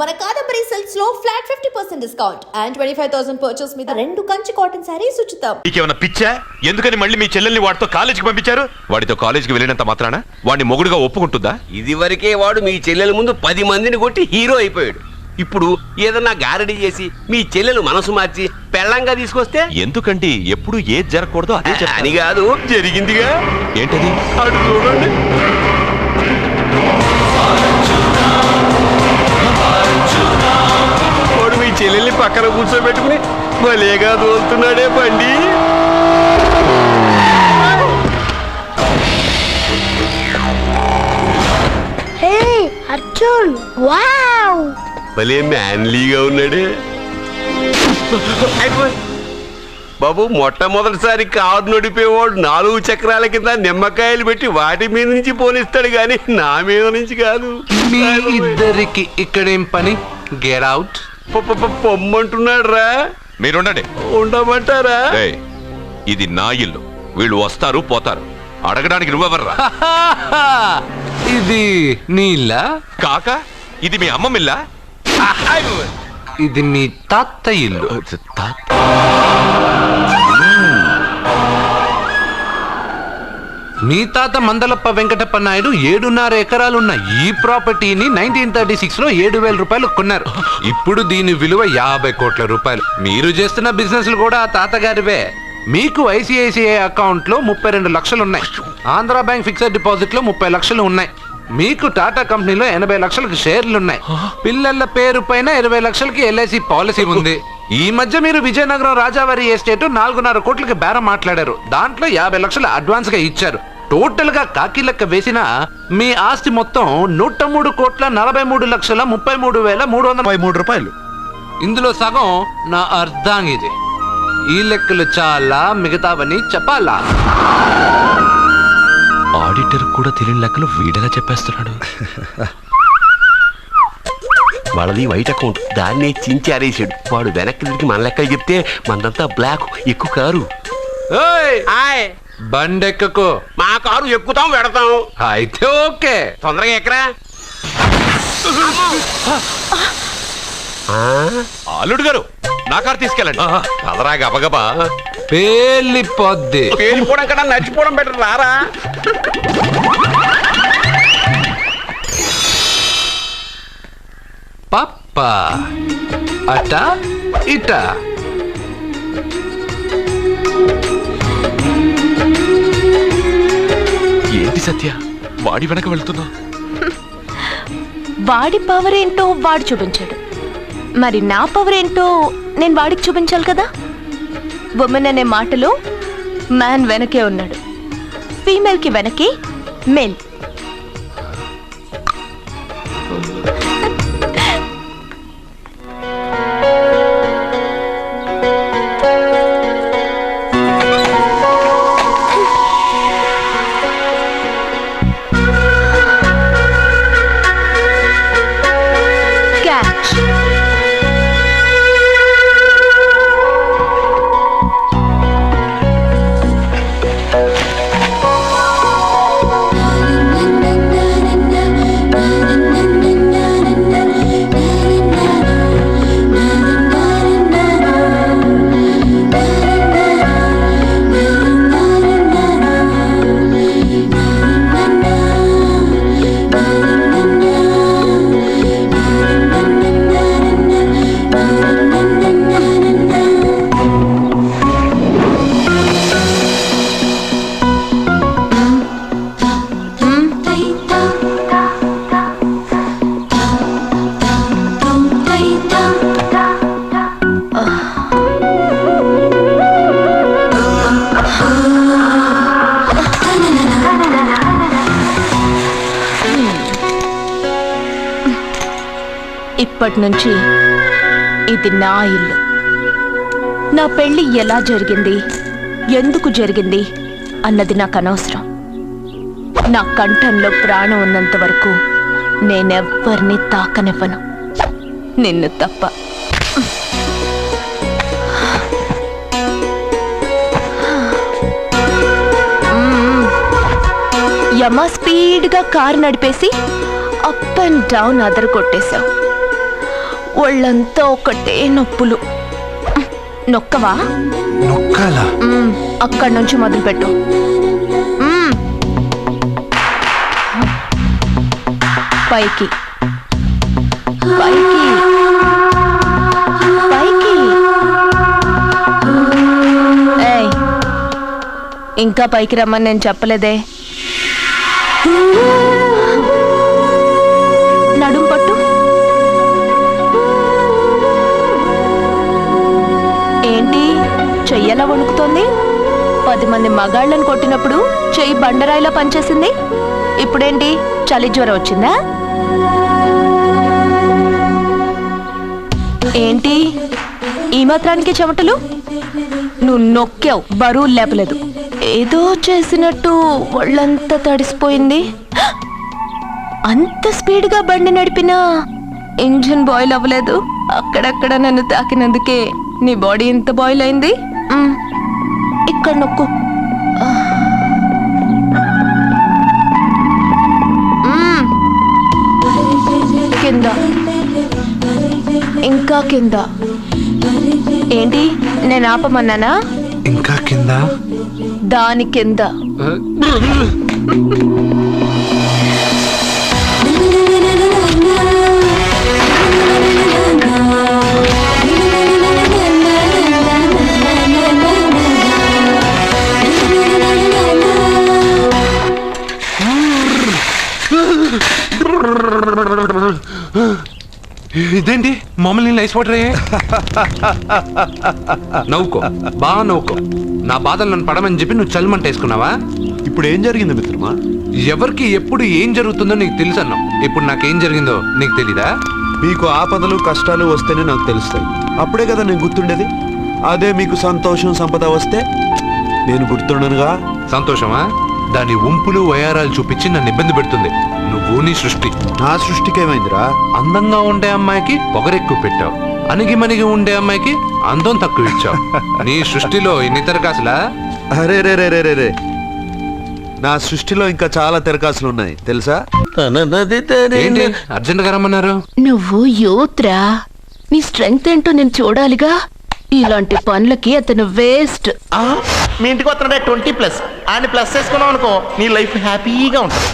మన కాదంబరి సిల్క్స్ లో flat 50% discount and 25,000 purchase మీద 2 కంచి కాటన్ సారీస్ ఉచితం. నీకేమైనా పిచ్చా? ఎందుకని మళ్ళీ మీ చెల్లెల్ని వాడితో కాలేజీకి పంపించారు? వాడితో కాలేజీకి వెళ్ళినంత మాత్రాన వాడిని మొగుడుగా ఒప్పుకుంటుందా? ఇది వరకే వాడు మీ చెల్లెల ముందు 10 మందిని కొట్టి హీరో అయిపోయాడు. ఇప్పుడు ఏదన్నా గారడీ చేసి మీ చెల్లెలు మనసు మార్చి పెళ్ళంగా తీసుకొస్తే ఎందుకండి ఎప్పుడు ఏది జరగకూడదో అదే అని కాదు, జరిగిందిగా. ఏంటది? అటు చూడండి. వాడు మీ చెల్లెల్ని పక్కన కూర్చోబెట్టుకుని భలేగా దోలుతున్నాడే బండి. హే అర్జున్, వావ్, భలే మ్యాన్లీగా ఉన్నాడే. బాబు, మొట్టమొదటిసారి కారు నడిపేవాడు 4 చక్రాల కింద నిమ్మకాయలు పెట్టి వాటి మీద నుంచి పోనిస్తాడు గాని నా మీద నుంచి కాదు. మీ ఇద్దరికి ఇక్కడేం పని? Get out. పొమ్మంటున్నాడు రా. మీరుండండి. ఉండమంటారా? ఇది నా ఇల్లు. వీళ్ళు వస్తారు పోతారు. అడగడానికి నువ్వెవర్రా? ఇది నీళ్ళ కాక ఇది మీ అమ్మమ్మిల్లా? ఇది మీ తాత ఇల్లు. మీ తాత మందలప్ప వెంకటప్ప నాయుడు 7.5 ఎకరాలున్న ఈ ప్రాపర్టీని 1936 లో 7,000 రూపాయలు కొన్నారు. ఇప్పుడు దీని విలువ 50 కోట్ల రూపాయలు. మీరు చేస్తున్న బిజినెస్లు కూడా ఆ తాతగారివే. మీకు ఐసిఐసిఐ అకౌంట్ లో 32 లక్షలు ఉన్నాయి. ఆంధ్ర బ్యాంక్ ఫిక్స్డ్ డిపాజిట్ లో 30 లక్షలు ఉన్నాయి. మీకు టాటా కంపెనీలో 80 లక్షలకు షేర్లు ఉన్నాయి. పిల్లల పేరు పైన 20 లక్షలకి ఎల్ఐసి పాలసీ ఉంది. ఈ మధ్య మీరు విజయనగరం రాజావారి ఎస్టేట్ 4.5 కోట్లకి బేరం మాట్లాడారు. దాంట్లో 50 లక్షలు అడ్వాన్స్ గా ఇచ్చారు. టోటల్ గా కాకి లెక్క వేసిన మీ ఆస్తి మొత్తం 103,43,33,333 రూపాయలు. ఇందులో సగం నా అర్ధాంగిది. ఈ లెక్కలు చాలా, మిగతావని చెప్పాలా? ఆడిటర్ కూడా తెలియని లెక్కలు వీడలా చెప్పేస్తున్నాడు. వాళ్ళది వైట్ అకౌంట్, దాన్నే చించి ఆరేసాడు. వాడు వెనక్కి తిరిగి మన లెక్కలు చెప్తే మనదంతా బ్లాక్. ఎక్కువ కారు. బండెక్కకు. మా కారు ఎక్కుతాం పెడతాం. అయితే ఓకే, తొందరగా ఎక్కరా. అల్లుడు గారు, నా కారు తీసుకెళ్ళండి. పదరా గబగబా. పేలిపోద్ది. పేలిపోవడం కన్నా నచ్చిపోవడం బెటర్. రారా. పప్ప అట ఇట. ఏంటి సత్య, వాడి వెనక వెళ్తున్నా? వాడి పవర్ ఏంటో వాడు చూపించాడు. మరి నా పవర్ ఏంటో నేను వాడికి చూపించాలి కదా. ఉమెన్ అనే మాటలో మ్యాన్ వెనకే ఉన్నాడు, ఫీమేల్ కి వెనకే మేల్. ఇప్పటి నుంచి ఇది నా ఇల్లు. నా పెళ్లి ఎలా జరిగింది, ఎందుకు జరిగింది అన్నది నాకు అనవసరం. నా కంఠంలో ప్రాణం ఉన్నంత వరకు నేనెవ్వరిని తాకనివ్వను, నిన్ను తప్ప. యమ స్పీడ్గా కారు నడిపేసి అప్ అండ్ డౌన్ అదర కొట్టేశావు. ఒళ్ళంతా ఒకటే నొప్పులు. నొక్కవా? నొక్కాలా? అక్కడి నుంచి మొదలుపెట్టు. పైకి పైకి పైకి. ఏయ్, ఇంకా పైకి రమ్మని నేను చెప్పలేదే. నడుం పట్టు. ఏంటి చెయ్యలా వణుకుతోంది? 10 మంది మగాళ్ళని కొట్టినప్పుడు చెయ్యి బండరాయిలా పనిచేసింది. ఇప్పుడేంటి చలి జ్వరం వచ్చిందా? ఏంటి ఈ మాత్రానికి చెమటలు? నువ్వు నొక్కావు, బరువు లేపలేదు. ఏదో చేసినట్టు ఒళ్ళంతా తడిసిపోయింది. అంత స్పీడ్గా బండి నడిపినా ఇంజిన్ బాయిల్ అవ్వలేదు. అక్కడక్కడ నన్ను తాకినందుకే నీ బాడీ ఎంత బాయిల్ అయింది. ఇక్కడ నొక్కు. కింద, ఇంకా కింద. ఏంటి నేను ఆపమన్నానా? ఇంకా కింద? దాని కింద. ఇదేంటి మమ్మల్ని ఐస్ వాటర్ నవ్వుకో, బాగా నవ్వుకో. నా బాధలు నన్ను పడమని చెప్పి నువ్వు చల్మంట వేసుకున్నావా? ఇప్పుడు ఏం జరిగింది మిత్రమా? ఎవరికి ఎప్పుడు ఏం జరుగుతుందో నీకు తెలుసు అన్నావు. ఇప్పుడు నాకేం జరిగిందో నీకు తెలీదా? మీకు ఆపదలు కష్టాలు వస్తేనే నాకు తెలుస్తాయి. అప్పుడే కదా నేను గుర్తుండేది. అదే మీకు సంతోషం సంపద వస్తే నేను గుర్తుండనుగా. సంతోషమా? దాని ఉంపులు వయారాలు చూపించి నన్ను ఇబ్బంది పెడుతుంది. నువ్వు నీ సృష్టి. నా సృష్టికేమైందిరా? అందంగా ఉండే అమ్మాయికి పొగరెక్కువ పెట్టావు, అణిగి మణిగి ఉండే అమ్మాయికి అందం తక్కువ ఇచ్చావు. నీ సృష్టిలో ఇన్ని తెరకాసులా? అరే రే రే రే రే రే, నా సృష్టిలో ఇంకా చాలా తెరకాసులు ఉన్నాయి తెలుసా? ఏంటి అర్జెంట్ గా రమ్మన్నారు? నువ్వు యూత్రా, నీ స్ట్రెంగ్త్ ఏంటో నేను చూడాలిగా. ఇలాంటి పనులకి అతను వేస్ట్. మీ ఇంటికి వస్తున్నాడే 20+ ఆయన ప్లస్ చేసుకున్నావు అనుకో, నీ లైఫ్ హ్యాపీగా ఉంటుంది.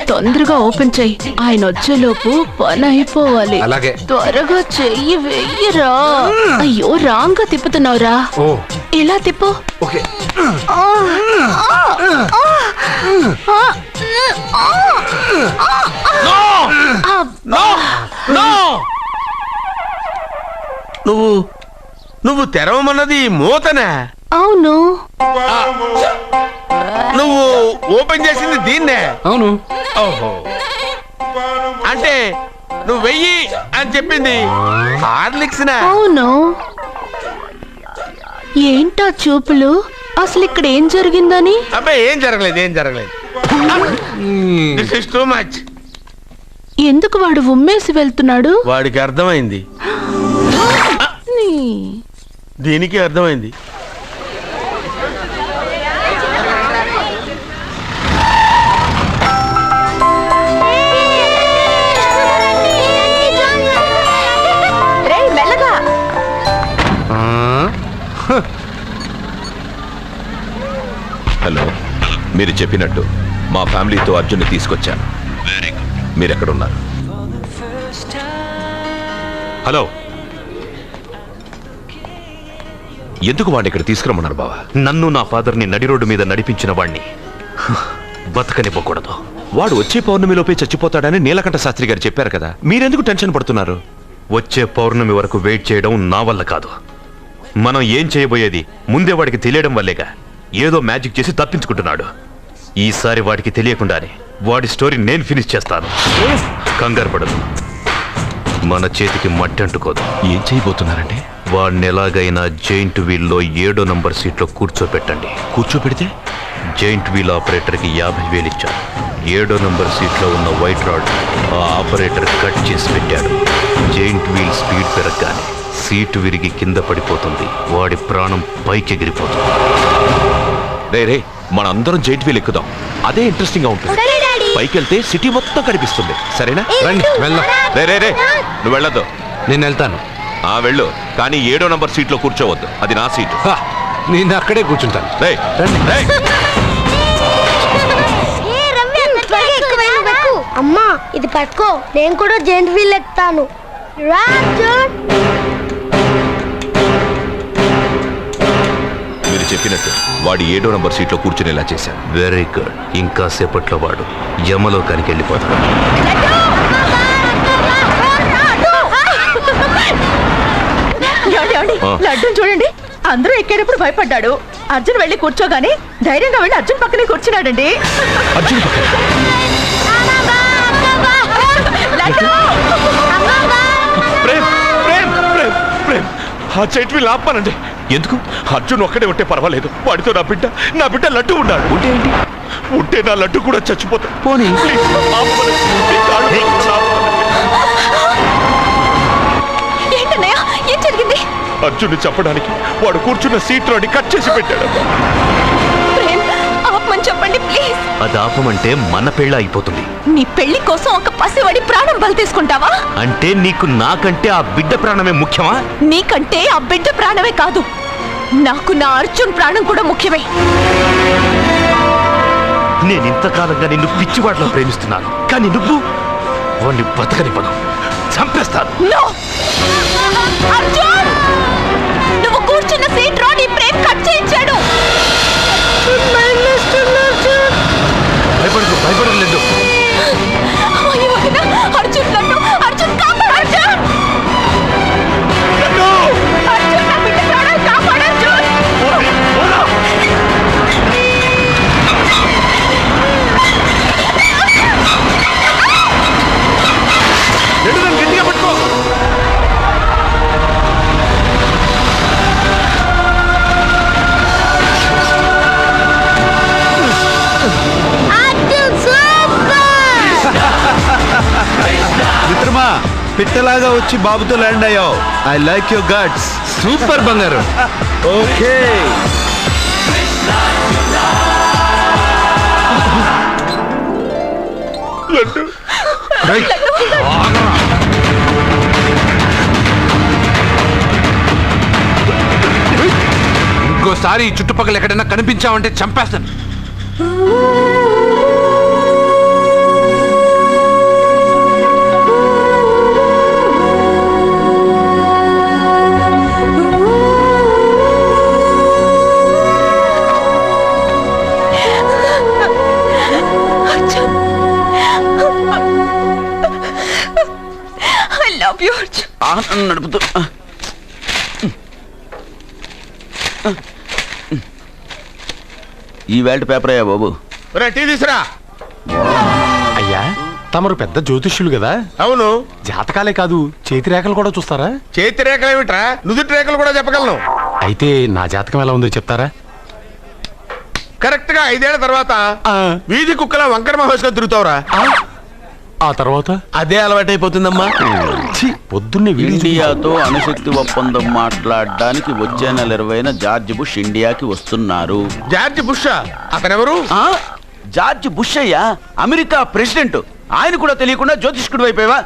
తొందరగా ఓపెన్ చెయ్యి, ఆయన వచ్చేలోపు పని అయిపోవాలి. అలాగే. త్వరగా చెయ్యి వెయ్యరా. అయ్యో రాంగ్ గా తిప్పుతున్నావురా. ఓ ఇలా తిప్పు. ఓకే. నువ్వు తెరవమన్నది మూతనే. అవును. నువ్వు ఓపెన్ చేసింది దీన్నే. అవును. ఓహో, అంటే నువ్వు వెయ్యి అని చెప్పింది హార్లిక్స్. అవును. ఏంటా చూపులు? అసలు ఇక్కడ ఏం జరిగిందని? అబ్బాయి ఏం జరగలేదు. This is too much. ఎందుకు వాడు ఉమ్మేసి వెళ్తున్నాడు? వాడికి అర్థమైంది, దీనికి అర్థమైంది. హలో, మీరు చెప్పినట్టు మా ఫ్యామిలీతో అర్జున్ని తీసుకొచ్చాను. మీరు ఎక్కడున్నారు? హలో, ఎందుకు వాడిని ఇక్కడ తీసుకురమ్మన్నారు బావా? నన్ను నా ఫాదర్ని నడి రోడ్డు మీద నడిపించిన వాణ్ణి బతకనివ్వకూడదు. వాడు వచ్చే పౌర్ణమిలోపే చచ్చిపోతాడని నీలకంఠ శాస్త్రి గారు చెప్పారు కదా, మీరెందుకు టెన్షన్ పడుతున్నారు? వచ్చే పౌర్ణమి వరకు వెయిట్ చేయడం నా వల్ల కాదు. మనం ఏం చేయబోయేది ముందే వాడికి తెలియడం వల్లేగా. ఏదో మ్యాజిక్ చేసి తప్పించుకుంటున్నాడు. ఈసారి వాడికి తెలియకుండానే వాడి స్టోరీ నేను ఫినిష్ చేస్తాను. కంగారు పడదు, మన చేతికి మట్టి అంటుకోదు. ఏం చేయబోతున్నారంటే? వాడిని ఎలాగైనా జైంట్ వీల్లో 7వ నంబర్ సీట్లో కూర్చోపెట్టండి. కూర్చోపెడితే జైంట్ వీల్ ఆపరేటర్కి 50,000 ఇచ్చాను. 7వ నంబర్ సీట్లో ఉన్న వైట్ రాడ్ ఆ ఆపరేటర్ కట్ చేసి పెట్టాడు. జైంట్ వీల్ స్పీడ్ పెరగగానే సీటు విరిగి కింద పడిపోతుంది. వాడి ప్రాణం పైకెగిరిపోతుంది. రే, మనందరం జైంట్ వీల్ ఎక్కుదాం. అదే ఇంట్రెస్టింగ్ గా ఉంటుంది. పైకి వెళ్తే సిటీ మొత్తం కనిపిస్తుంది. సరేనా? రండి వెళ్దాం. రే, నువ్వు వెళ్ళొద్దు. నేను వెళ్తాను. వెళ్ళు, కానీ 7వ నంబర్ సీట్లో కూర్చోవద్దు, అది నా సీటు. నేను అక్కడే కూర్చుంటాను. రేయ్, రండి. రేయ్. అమ్మా ఇది పట్టుకో, నేను కూడా జెంట్ వీల్ ఎక్కుతాను. రా అర్జున్. మీరు చెప్పినట్టు వాడు 7వ నంబర్ సీట్లో కూర్చునేలా చేశాను. Very good. ఇంకా సేపట్లో వాడు యమలోకానికి వెళ్ళిపోతాడు. లడ్డు చూడండి, అందరూ ఎక్కేటప్పుడు భయపడ్డాడు. అర్జున్ వెళ్ళి కూర్చోగానే ధైర్యంగా వెళ్ళి అర్జున్ పక్కనే కూర్చున్నాడండి. అర్జున్ పక్కన. ప్రేమ్, ప్రేమ్, ప్రేమ్, ప్రేమ్. ఆ చెట్టు లాపానండి. ఎందుకు? అర్జున్ ఒక్కడే ఉంటే పర్వాలేదు, వాడితో నా బిడ్డ లడ్డు ఉన్నాడు. ఉంటే ఏంటి? ఉంటే నా లడ్డు కూడా చచ్చిపోతా. పోనీ ఏంటన్నయ్య, ఏం జరిగింది? అర్జున్ చెప్పడానికి వాడు కూర్చున్న సీట్లోని కట్ చేసి పెట్టాడు. చెప్పండి ప్లీజ్. అది ఆపమంటే మన పెళ్ళ అయిపోతుంది. నీ పెళ్లి కోసం ఒక పసివాడి ప్రాణం బలి తీసుకుంటావా? అంటే నీకు నాకంటే ఆ బిడ్డ ప్రాణమే ముఖ్యమా? నీకంటే ఆ బిడ్డ ప్రాణమే కాదు, నాకు నా అర్జున్ ప్రాణం కూడా ముఖ్యమే. నేను ఇంతకాలంగా నిన్ను పిచ్చివాడలో ప్రేమిస్తున్నాను, కానీ నువ్వు వాడిని బతకనివ్వను, చంపేస్తాను. అర్జున్, నువ్వు కూర్చున్న సీట్ లో నీ ప్రేమ్ కట్ చేయించాడు. భయపడలేదు. అర్జున్ లడ్డు, అర్జున్ కాపాడు, అర్జున్. అర్జున్ నా బిడ్డ ప్రాణాలు కాపాడు, అర్జున్. గట్టిగా పట్టుకో. మిత్రమా, పిట్టలాగా వచ్చి బాబుతో ల్యాండ్ అయ్యావు. I like your guts. Super బంగారు. ఓకే. ఇంకోసారి ఈ చుట్టుపక్కల ఎక్కడైనా కనిపించావంటే చంపేస్తాను. నడుపుతూ ఈ వేల్ట్ పేపర్ అయ్యా బాబు. టీ తీసురా. అయ్యా, తమరు పెద్ద జ్యోతిష్యులు కదా? అవును. జాతకాలే కాదు, చేతి రేఖలు కూడా చూస్తారా? చేతి రేఖలు ఏమిట్రా, నుదుటి రేఖలు కూడా చెప్పగలను. అయితే నా జాతకం ఎలా ఉందో చెప్తారా? కరెక్ట్ గా 5 ఏళ్ల తర్వాత వీధి కుక్కల వంకర మహేష్గా తిరుగుతావురా. ఆ తర్వాత అదే అలవాటైపోతుందమ్మా. పొద్దున్నే ఇండియాతో అణుశక్తి ఒప్పందం మాట్లాడడానికి వచ్చే నెల 20న జార్జ్ బుష్ ఇండియాకి వస్తున్నారు. జార్జ్ బుషా? అతనెవరు? జార్జ్ బుష్ అయ్యా, అమెరికా ప్రెసిడెంట్. ఆయన కూడా తెలియకుండా జ్యోతిష్కుడు అయిపోయావా?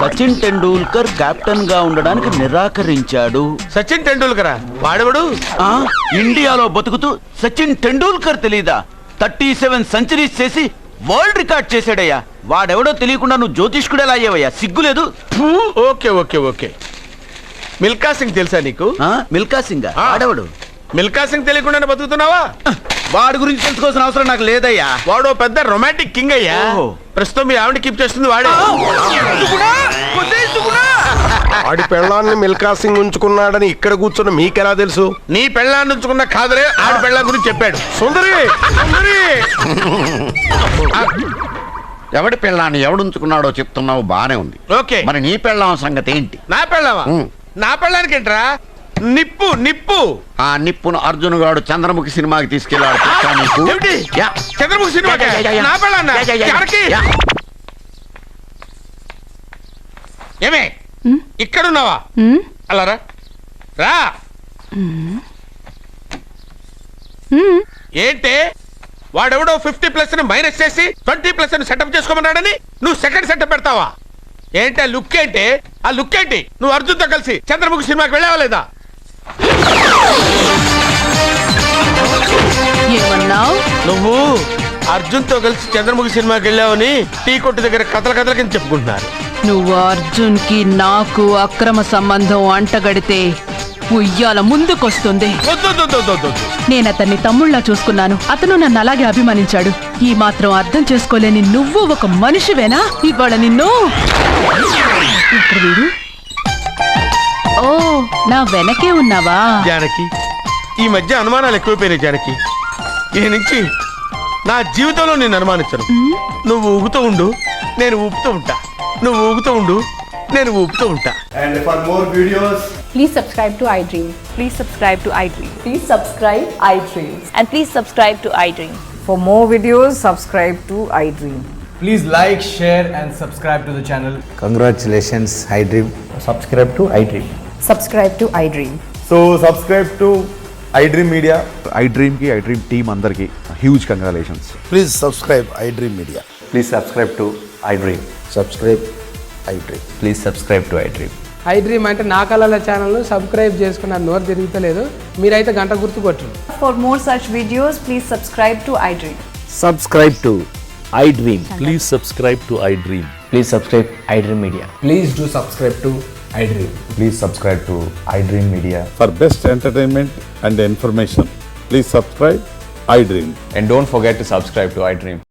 సచిన్ టెండూల్కర్ కెప్టెన్ గా ఉండడానికి నిరాకరించాడు. సచిన్ టెండూల్కరా? వాడెవడు? ఇండియాలో బతుకుతూ సచిన్ టెండూల్కర్ తెలీదా? 37 సెంచరీస్ చేసి వరల్డ్ రికార్డ్ చేశాడయ్యా. వాడెవడో తెలియకుండా నువ్వు జ్యోతిష్కుడు ఎలా అయ్యావయ్యా? సిగ్గులేదు. Okay okay okay. Milkha Singh తెలుసా నీకు? మిల్కా సింగ్ వాడెవడు? మిల్కా సింగ్ తెలియకుండానే బతుకుతున్నావా? వాడి గురించి తెలుసుకోవాల్సిన అవసరం నాకు లేదయ్యా. వాడు పెద్ద రొమాంటిక్ కింగ్ అయ్యా. ప్రస్తుతం మీ ఆవిడ కీప్ చేస్తుంది వాడే. వాడి పెళ్ళాన్ని మిల్కా సింగ్ ఉంచుకున్నాడని ఇక్కడ కూర్చున్న మీకెలా తెలుసు? నీ పెళ్ళాన్ని ఉంచుకున్న కాదరే ఆడి పెళ్ళాం గురించి చెప్పాడు. సుందరి సుందరి. ఎవడి పెళ్ళాన్ని ఎవడుంచుకున్నాడో చెప్తున్నావు, బానే ఉంది. ఓకే, మరి నీ పెళ్ళాం సంగతి ఏంటి? నా పెళ్ళావా? నా పెళ్ళానికి ఏంట్రా? నిప్పు నిప్పు. ఆ నిప్పును అర్జున్ గాడు చంద్రముఖి సినిమాకి తీసుకెళ్ళాడు. చంద్రముఖి సినిమా నా పెళ్ళాన్నా? ఏమే ఇక్కడున్నావా? అలా రా రా. ఏంటే వాడెవడో 50+ మైనస్ చేసి 20+ సెటప్ చేసుకోమన్నాడని నువ్వు సెకండ్ సెటప్ పెడతావా? ఏంటే లుక్ ఏంటే? ఆ లుక్ ఏంటి? నువ్వు అర్జున్తో కలిసి చంద్రముఖి సినిమాకి వెళ్ళావా లేదా? ఏమన్నావు? నువ్వు అర్జున్తో కలిసి చంద్రముఖి సినిమాకి వెళ్ళావని టీ కొట్టు దగ్గర కథల కింద చెప్పుకుంటున్నారు. నువ్వు అర్జున్ కి నాకు అక్రమ సంబంధం అంటగడితే ఉయ్యాల ముందుకొస్తుంది. నేను అతన్ని తమ్ముళ్ళ చూసుకున్నాను. అతను నన్ను అలాగే అభిమానించాడు. ఈ మాత్రం అర్థం చేసుకోలేని నువ్వు ఒక మనిషివేనా? ఇవాళ నిన్ను ఇక్కడ వీడు. ఓ, నా వెనకే ఉన్నావా? జానకి, ఈ మధ్య అనుమానాలు ఎక్కువైపోయినాయి జానకి. ఈ నుంచి నా జీవితంలో నేను అనుమానించను. నువ్వు ఊగుతూ ఉండు, నేను ఊపుతూ ఉంటా. నువ్వు ఊగుతూ ఉండు, నేను ఊపుతూ ఉంటా. And for more videos, please subscribe to iDream. Please subscribe to iDream. Please subscribe iDream. And please subscribe to iDream. For more videos, subscribe to iDream. please like, share and subscribe to the channel. Congratulations, iDream. Subscribe to iDream. Subscribe to iDream. So subscribe to iDream Media. iDream కి iDream team అందరికి huge congratulations. Please subscribe iDream Media. Please subscribe to iDream. Subscribe iDream. Please subscribe to iDream. iDream అంటే నా కళల channel subscribe చేసుకున్న నోరు తిరుగుతలేదు. మీరైతే గంట గుర్తు కొట్టండి. For more such videos, please subscribe to iDream. Subscribe to iDream. Please subscribe to iDream. Please subscribe iDream Media. Please do subscribe to iDream. Please subscribe to iDream Media. For best entertainment and information, please subscribe iDream. And don't forget to subscribe to iDream.